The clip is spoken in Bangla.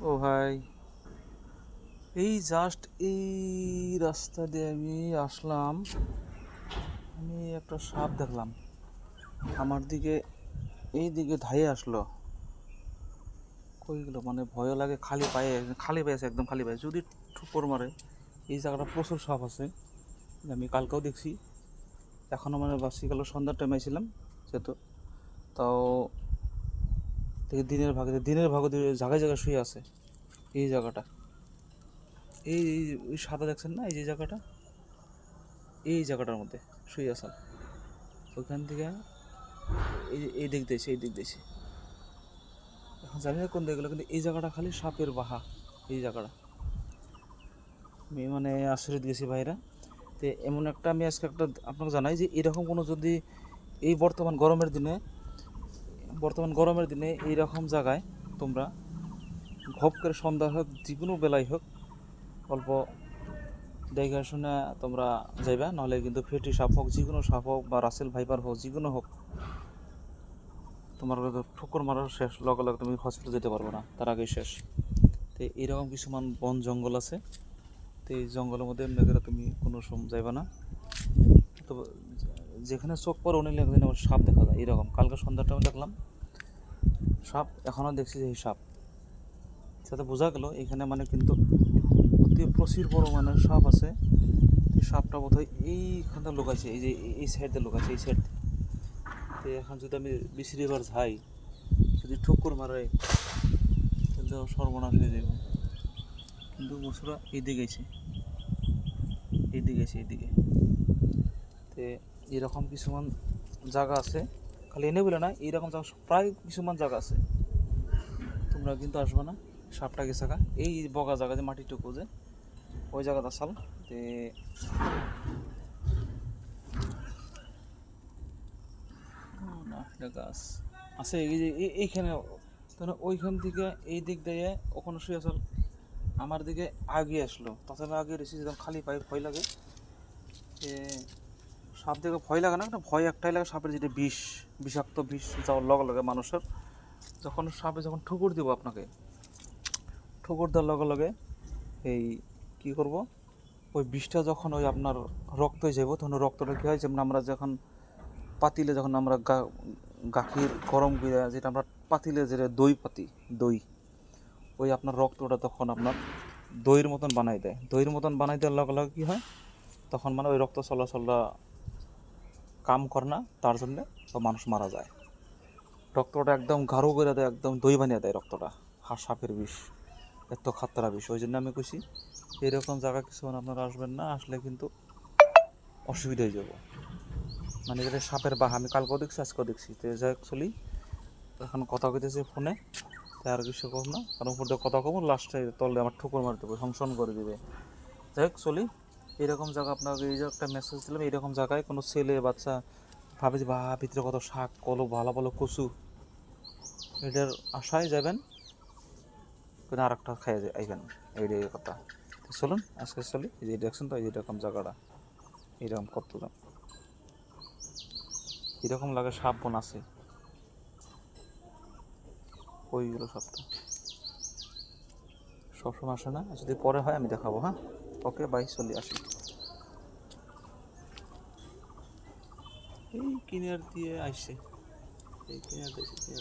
ও ভাই, এই জাস্ট এই রাস্তা দিয়ে আমি আসলাম, আমি একটা সাপ দেখলাম আমার দিকে, এই দিকে ধাইয়ে আসলো। কই গেলো, মানে ভয় লাগে, খালি পায়ে আছে, একদম খালি পায়ে যদি ঠুকর মারে। এই জায়গাটা প্রচুর সাপ আছে, আমি কালকেও দেখছি, এখনও মানে বাসি গেল, সন্ধ্যার টাইমে ছিলাম সেহেতু। তাও দিনের ভাগে জায়গায় জায়গায় শুয়ে আছে। এই জায়গাটা, ওই সাদা দেখছেন না, এই যে জায়গাটা, এই জায়গাটার মধ্যে শুয়ে আছেন। ওইখান থেকে এই দিক দিয়েছে, এই দিক দিয়েছে, এখন জানি না কোন দিকে গেলো, কিন্তু এই জায়গাটা খালি সাপের বাহা। এই জায়গাটা আমি মানে আশ্চর্য গেছি ভাইরা। তো এমন একটা, আমি আজকে একটা আপনাকে জানাই যে এরকম কোনো যদি এই বর্তমান গরমের দিনে এইরকম জায়গায় তোমরা ঘপ করে সন্ধ্যা হোক, যে কোনো বেলায় হোক, অল্প দেখে শুনে তোমরা যাইবা, নাহলে কিন্তু ফেটি সাপ হোক, যে কোনো সাপ হোক, বা রাসেল ভাইপার হোক, যে কোনো হোক, তোমার ঠোকর মারার শেষ, লগে লগে তুমি হসপিটাল যেতে পারবে না, তার আগেই শেষ। তো এইরকম কিছুমান বন জঙ্গল আছে, তো এই জঙ্গলের মধ্যে এমনি করে তুমি কোনো সময় যাইবা না। তো যেখানে চোখ পড়ে অনেক একদিন আমার সাপ দেখা যায় এরকম। কালকে সন্ধ্যার টাইমে দেখলাম সাপ, এখনও দেখছি যে এই সাপ, সাথে বোঝা গেল এখানে মানে কিন্তু অতি প্রচুর পরিমাণের সাপ আছে। এই সাপটা বোধহয় এইখানটা লুকাইছে, এই যে এই সাইডে লুকাইছে, এই সাইড। তো এখন যদি আমি বিছড়িবার যাই, যদি ঠুকুর মারে, কিন্তু সর্বনাশ হয়ে যাবে। কিন্তু বছরা এইদিকে আছে, এইদিকে। তো এরকম কিছুমান জায়গা আছে, খালি এনে বলে না, এইরকম জায়গা প্রায় কিছুমান জায়গা আছে, তোমরা কিন্তু আসবে না। সাপটা গেছে এই বগা জায়গা, যে মাটিটুকু যে ওই জায়গাটা আসাল। তে না, গাছ আছে এই যে এইখানে, ওইখান থেকে এই দিক দিয়ে ওখানে শুয়ে আসল, আমার দিকে আগে আসলো, তাছাড়া আগে রেসি যখন খালি পায়ে ভয় লাগে। সাপ দেখে ভয় লাগে না, একটা ভয় একটাই লাগে, সাপের যেটা বিষাক্ত বিষ যাওয়ার লগে লগে মানুষের, যখন সাপে যখন ঠুকুর দিব আপনাকে, ঠুকুর দেওয়ার লগে লগে এই কি করব, ওই বিষটা যখন ওই আপনার রক্ত হয়ে যাব, তখন রক্তটা কী হয়, যেমন আমরা যখন পাতিলে, যখন আমরা গাখির গরম করে যেটা আমরা পাতিলে যেটা দই, ওই আপনার রক্তটা তখন আপনার দইয়ের মতন বানাই দেয়। দইয়ের মতন বানাই দেওয়ার লগে লগে কী হয়, তখন মানে ওই রক্ত চলাচলটা কাম করে না, তার জন্যে মানুষ মারা যায়। রক্তটা একদম গাঢ় করে দেয়, একদম দই বানিয়ে দেয় রক্তটা। সাপের বিষ এত খাতরা বিষ, ওই জন্য আমি কইছি এরকম জায়গা কিছুমান আপনারা আসবেন না, আসলে কিন্তু অসুবিধা হয়ে যাব। মানে যেটা সাপের বাহা, আমি কালকেও দেখছি, আজকেও দেখছি। তো যাই অ্যাকচুয়ালি এখন কথা কইতেছি ফোনে, তাই আর কিছু কম না, কারণ উপর দিয়ে কথা কম, লাস্টে তলে আমার ঠুকুর মার দেবে, সংশোধন করে দেবে। যাই হোক চলি, এরকম জায়গা আপনাকে এই যে একটা মেসেজ দিলাম, এইরকম জায়গায় কোনো ছেলে বাচ্চা ভাবে যে বা ভিতরে কত শাক, কলো ভালো ভালো কচু, এটার আশায় যাবেন, কিন্তু আর একটা খাই আইবেন, এইটাই কথা। চলুন আজকে চলি, এই যে দেখছেন তো, এই যে এরকম জায়গাটা, এরকম কত এরকম লাগে সাপ বন আছে, ওইগুলো সবসময় আসে না, যদি পরে হয় আমি দেখাবো। হ্যাঁ, ওকে বাই, চলি আসি। এই কিনার দিয়ে আসছে, এই কিনার দিয়েছে,